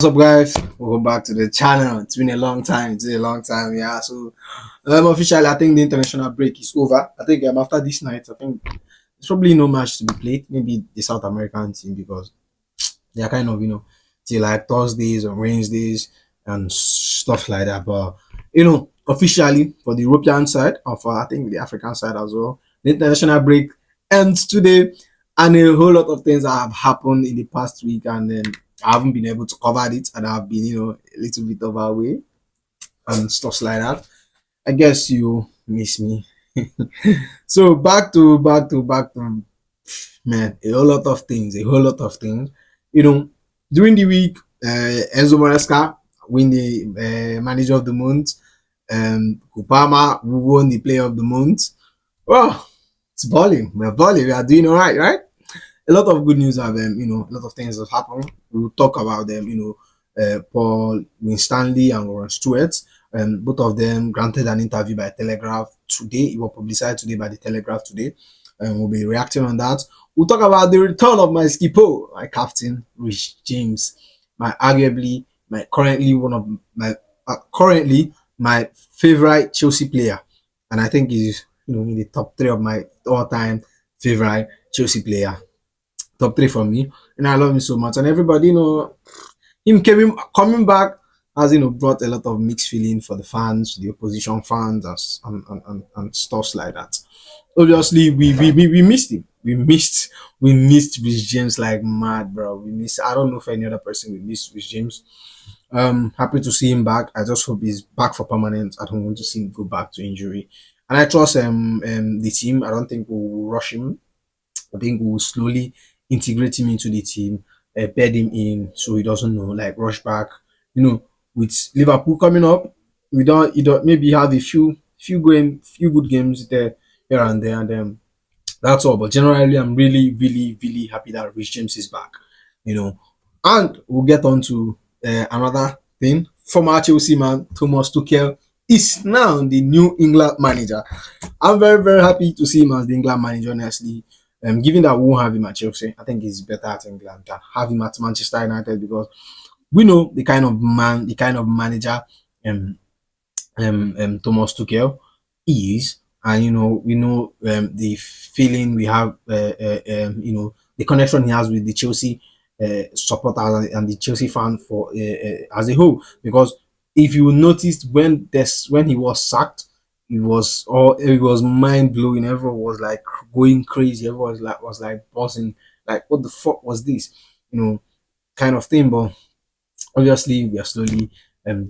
What's up, guys? Welcome back to the channel. It's been a long time. It's been a long time, yeah. So, officially, I think the international break is over. I think after this night, I think there's probably no match to be played. Maybe the South American team because they are kind of till like Thursdays or Wednesdays and stuff like that. But officially for the European side and for I think the African side as well, the international break ends today, and a whole lot of things have happened in the past week, and then I haven't been able to cover it, and I've been a little bit of away and stuff like that. I guess you miss me. So back to man, a whole lot of things, a whole lot of things. You know, during the week, Enzo Maresca win the manager of the month. Kupama won the player of the month. Well, it's balling. We're balling. We are doing all right, right? A lot of good news have a lot of things have happened. We'll talk about them, Paul Winstanley and Lauren Stewart. Both of them granted an interview by Telegraph today. It was publicized today by the Telegraph today. And we'll be reacting on that. We'll talk about the return of my skipper, my captain, Rich James, my arguably my currently one of my currently my favorite Chelsea player, and I think he's in the top three of my all-time favorite Chelsea player. Top three for me, and I love him so much. And everybody, him coming back has brought a lot of mixed feeling for the fans, the opposition fans, and stuff like that. Obviously, we missed him. We missed Rich James like mad, bro. We miss. I don't know if any other person will miss Rich James. Happy to see him back. I just hope he's back for permanent. I don't want to see him go back to injury. And I trust the team. I don't think we'll rush him. I think we'll slowly integrate him into the team, bed him in so he doesn't know, like rush back. With Liverpool coming up, we don't maybe have a few good games there here and there, and then that's all. But generally, I'm really, really, really happy that Rich James is back. You know, and we'll get on to another thing. Former Chelsea man Thomas Tuchel is now the new England manager. I'm very, very happy to see him as the England manager, honestly. Given that we won't have him at Chelsea, I think he's better at England than have him at Manchester United because we know the kind of man, the kind of manager um, Thomas Tuchel is, and we know the feeling we have, the connection he has with the Chelsea supporters and the Chelsea fan for as a whole. Because if you noticed when he was sacked, it was mind blowing. Everyone was like going crazy. Everyone was like buzzing, like what the fuck was this, kind of thing. But obviously we are slowly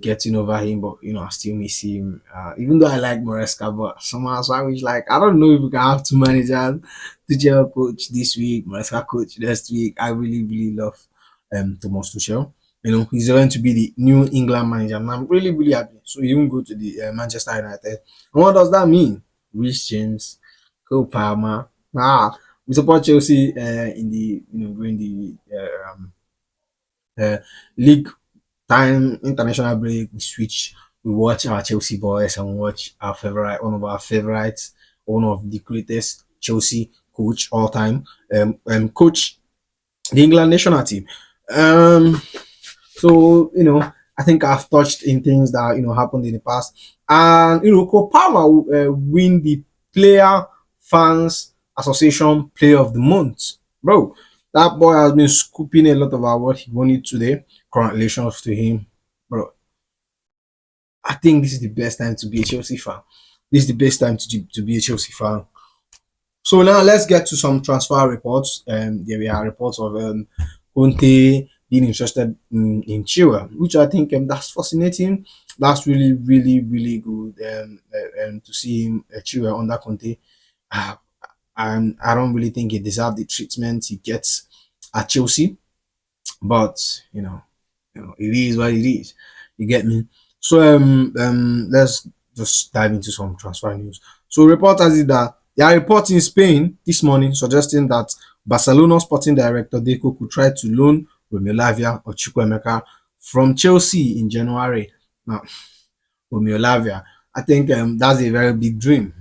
getting over him, but I still miss him. Even though I like Moresca, but somehow so I wish, like, I don't know if we can have two managers, Tuchel coach this week, Moresca coach next week. I really, really love Thomas Tuchel. He's going to be the new England manager, and I'm really, really happy. So he won't go to the Manchester United. And what does that mean? Rich James, Cole Palmer. We support Chelsea in the during the uh, league time international break. We switch. We watch our Chelsea boys and watch one of our favorites, one of the greatest Chelsea coach all time, coach the England national team. Um, so I think I've touched in things that happened in the past, and Kopama win the Player Fans Association Player of the Month, bro. That boy has been scooping a lot of award. He won it today. Congratulations to him, bro. I think this is the best time to be a Chelsea fan. This is the best time to be a Chelsea fan. So now let's get to some transfer reports. There are reports of Conte being interested in Chilwell, which I think that's fascinating. That's really, really, really good to see him Chilwell under Conte. Uh, and I don't really think he deserves the treatment he gets at Chelsea, but it is what it is. You get me? So let's just dive into some transfer news. So report has it that there are reports in Spain this morning suggesting that Barcelona sporting director Deco could try to loan Romeo Lavia or Chukwuemeka from Chelsea in January. Now, Romeo Lavia, I think that's a very big dream.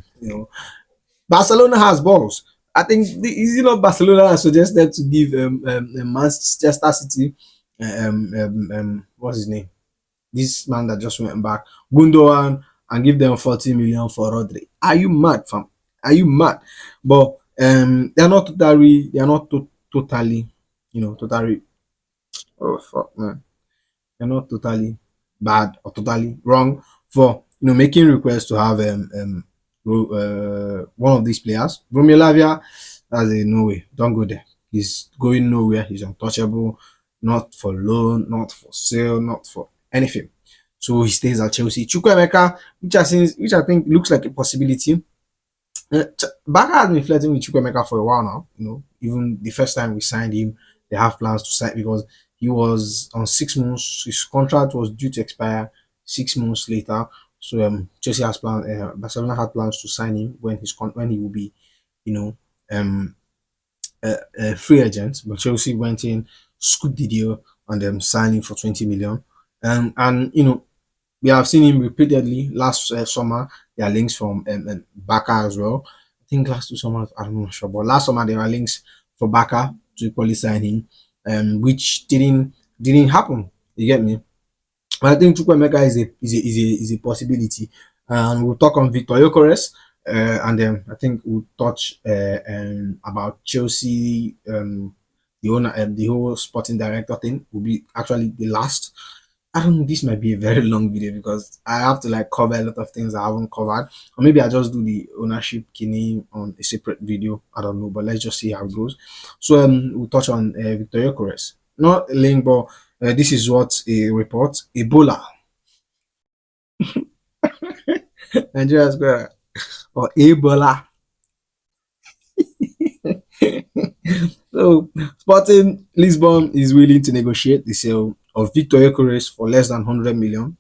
Barcelona has balls. I think is it not Barcelona that suggested to give Manchester City what's his name? This man that just went back, Gundogan, and give them 40 million for Rodri. Are you mad, fam? Are you mad? But they're not totally, totally. Oh fuck, man. They're not totally bad or totally wrong for making requests to have one of these players. Romeo Lavia, that's a no way. Don't go there. He's going nowhere. He's untouchable. Not for loan, not for sale, not for anything. So he stays at Chelsea. Chukwuemeka, which I think looks like a possibility. Barca has been flirting with Chukwuemeka for a while now. Even the first time we signed him, they have plans to sign because he was on 6 months. His contract was due to expire 6 months later. So Chelsea has plans. Barcelona had plans to sign him when he will be, you know, um, a free agent. But Chelsea went in, scooped the deal, and signed him for 20 million. And we have seen him repeatedly last summer. There are links from Barca as well. I think last 2 summers, I'm not sure, but last summer there were links for Barca to equally sign him, which didn't happen. You get me? But I think Chukwuemeka is a possibility, and we'll talk on Victor Gyökeres, and then I think we'll touch about Chelsea, the owner, the whole sporting director thing will be actually the last. I don't know, this might be a very long video because I have to like cover a lot of things I haven't covered. Or maybe I just do the ownership key on a separate video. I don't know, but let's just see how it goes. So we'll touch on Victor Gyökeres. Not a link, but this is what a report. Ebola. Nigeria's got or Ebola. So Sporting Lisbon is willing to negotiate the sale of Victor Gyökeres for less than 100 million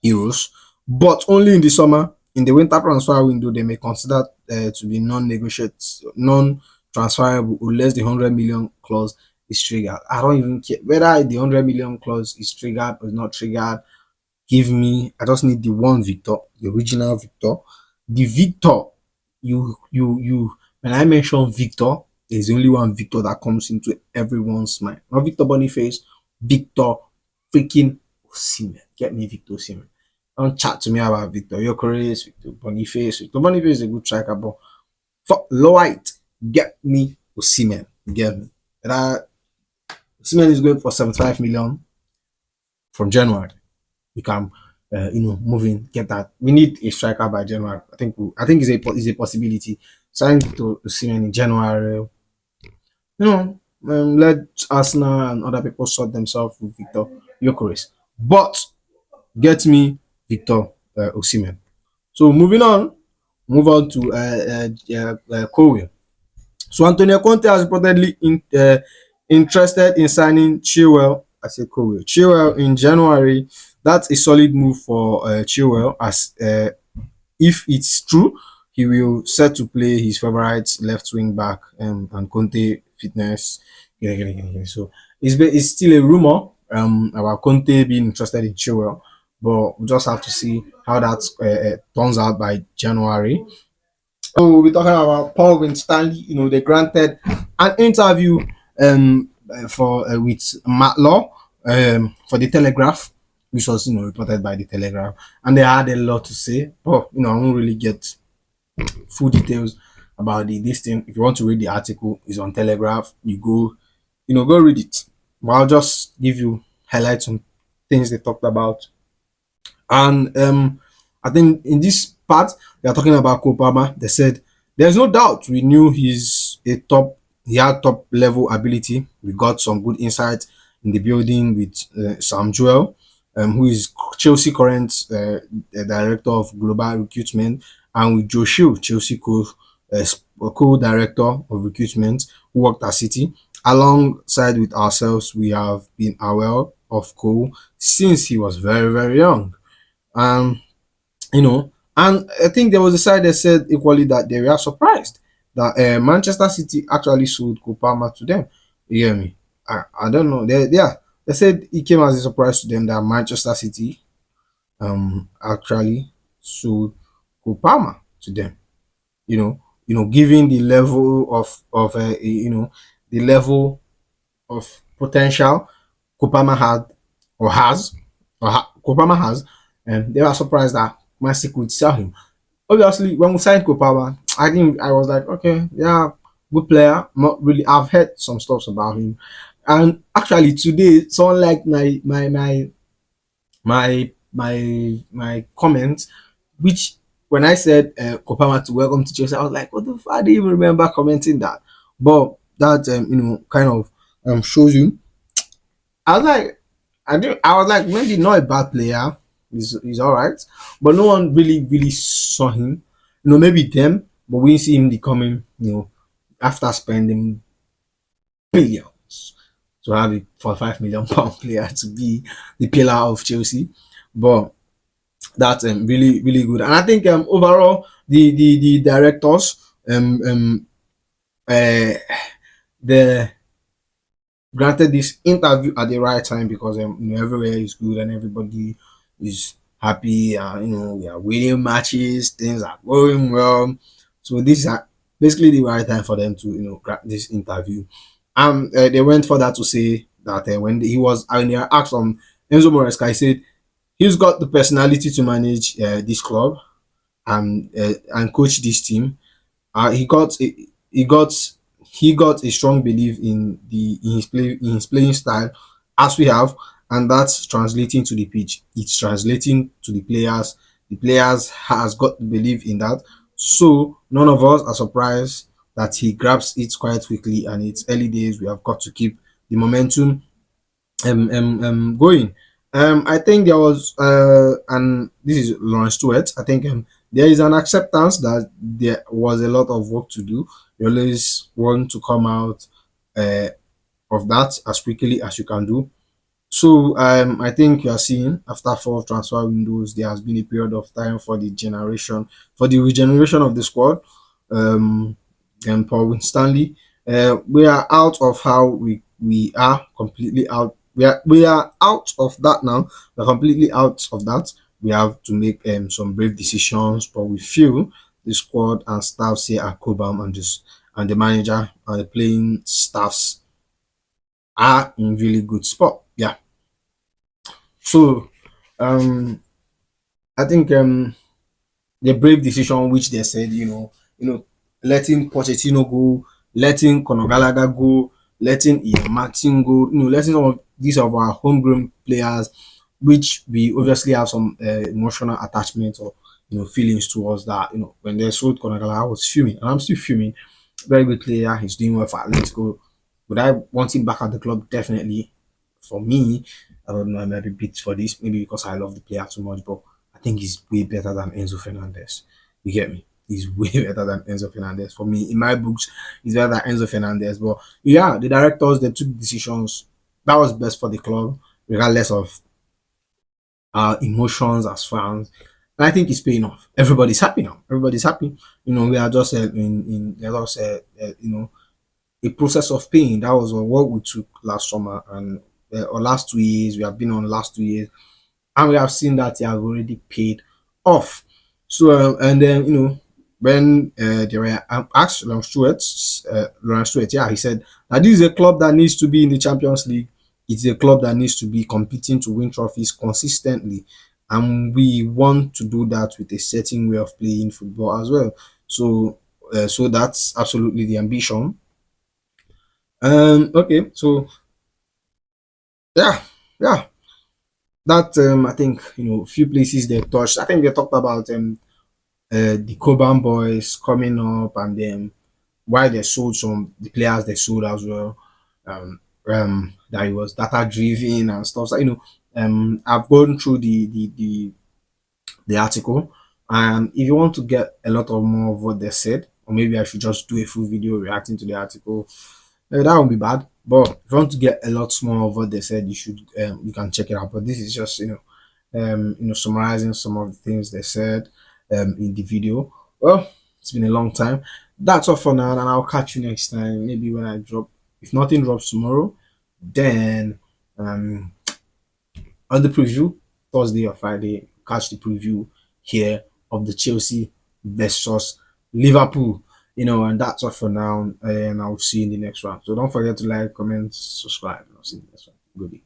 euros, but only in the summer. In the winter transfer window, they may consider to be non-transferable unless the 100 million clause is triggered. I don't even care whether the 100 million clause is triggered or not triggered. Give me, I just need the one Victor, the original Victor. The Victor, when I mention Victor, there's only one Victor that comes into everyone's mind. Not Victor Boniface, Victor freaking Osimhen. Get me Victor Osimhen. Don't chat to me about Victor Gyökeres, Victor Boniface. Victor Boniface is a good striker, but for Lloyd, get me Osimhen. Get me. That Osimhen is going for 75 million from January. We can, move in, get that. We need a striker by January. I think it's a possibility. Sign to Osimhen in January. Let Arsenal and other people sort themselves with Victor Gyökeres. But get me Victor Osimhen. So move on to Kobe. So Antonio Conte has reportedly interested in signing Chilwell. I say Kobe. Chilwell in January. That's a solid move for Chilwell, as if it's true, he will set to play his favorite left wing back and Conte fitness. So it's still a rumor about Conte being interested in Chilwell, but we just have to see how that turns out by January. So we'll be talking about Paul Winstanley. They granted an interview for with Matt Law for the Telegraph, which was reported by the Telegraph, and they had a lot to say. But I won't really get full details about this thing. If you want to read the article, it's on Telegraph. You go read it. But I'll just give you highlights on things they talked about. And I think in this part they are talking about Kopama. They said there's no doubt we knew he had top level ability. We got some good insight in the building with Sam Joel, who is Chelsea current director of global recruitment, and with Joe Shield, Chelsea co-director of recruitment, who worked at City. Alongside with ourselves, we have been aware of Cole since he was very, very young. Um, and I think there was a side that said equally that they were surprised that Manchester City actually sold Kopama to them. You hear me? I don't know. They said it came as a surprise to them that Manchester City actually sold Kopama to them. Given the level of the level of potential Kopama had or has Kopama has, and they were surprised that Man City could sell him. Obviously, when we signed Kopama, I think I was like, okay, yeah, good player. Not really. I've heard some stuff about him, and actually today, someone liked my comment, which when I said Kopama to welcome to Chelsea, I was like, what the fuck? I didn't even remember commenting that. But that kind of shows you. I was like, I was like, maybe not a bad player. He's all right, but no one really saw him. Maybe them, but we didn't see him becoming, after spending billions to have a for £5 million player to be the pillar of Chelsea. But that's really good, and I think overall the directors uh the granted this interview at the right time because everywhere is good and everybody is happy. We are winning matches, things are going well. So this is basically the right time for them to grab this interview. They went further to say that when he was when they were asked Enzo Moresca, he said he's got the personality to manage this club and coach this team. He got he got a strong belief in his playing style as we have, and that's translating to the pitch. It's translating to the players. The players has got the belief in that. So none of us are surprised that he grabs it quite quickly, and it's early days. We have got to keep the momentum going. I think there was and this is Lawrence Stewart. I think there is an acceptance that there was a lot of work to do. You always want to come out uh, of that as quickly as you can do. So I think you are seeing after four transfer windows, there has been a period of time for the regeneration of the squad. Um, and Paul Stanley, we are out of how we are completely out. We are out of that now. We're completely out of that. We have to make some brave decisions, but we feel the squad and staffs here at Cobham and the manager and the playing staffs are in really good spot. Yeah. So um I think the brave decision which they said, letting Pochettino go, letting Conor Gallagher go, letting Ian Martin go, letting some of these of our homegrown players, which we obviously have some emotional attachment or feelings towards that. When they sold Conor Gallagher, I was fuming, and I'm still fuming. Very good player, he's doing well for Atletico. Would I want him back at the club? Definitely. For me, I don't know, I might be bit for this, maybe because I love the player too much, but I think he's way better than Enzo Fernandez. You get me? He's way better than Enzo Fernandez. For me, in my books, he's better than Enzo Fernandez. But yeah, the directors they took decisions that was best for the club, regardless of our emotions as fans. And I think it's paying off. Everybody's happy now. Everybody's happy. We are just in we are just a process of pain. That was what we took last summer and or last 2 years. We have been on last 2 years and we have seen that they have already paid off. So and then when they were asked Lawrence Stewart, yeah, he said that this is a club that needs to be in the Champions League. It's a club that needs to be competing to win trophies consistently, and we want to do that with a certain way of playing football as well. So that's absolutely the ambition. Okay, so yeah, yeah, that I think few places they touched. I think they talked about the Coban boys coming up and then why they sold some the players they sold as well. That it was data driven and stuff. So I've gone through the article, and if you want to get a lot of more of what they said, or maybe I should just do a full video reacting to the article. That won't be bad. But if you want to get a lot more of what they said, you can check it out. But this is just summarizing some of the things they said in the video. Well, it's been a long time. That's all for now, and I'll catch you next time. Maybe when I drop, if nothing drops tomorrow, then on the preview, Thursday or Friday, catch the preview here of the Chelsea versus Liverpool. And that's all for now. And I'll see you in the next one. So don't forget to like, comment, subscribe, and I'll see you in the next one. Good day.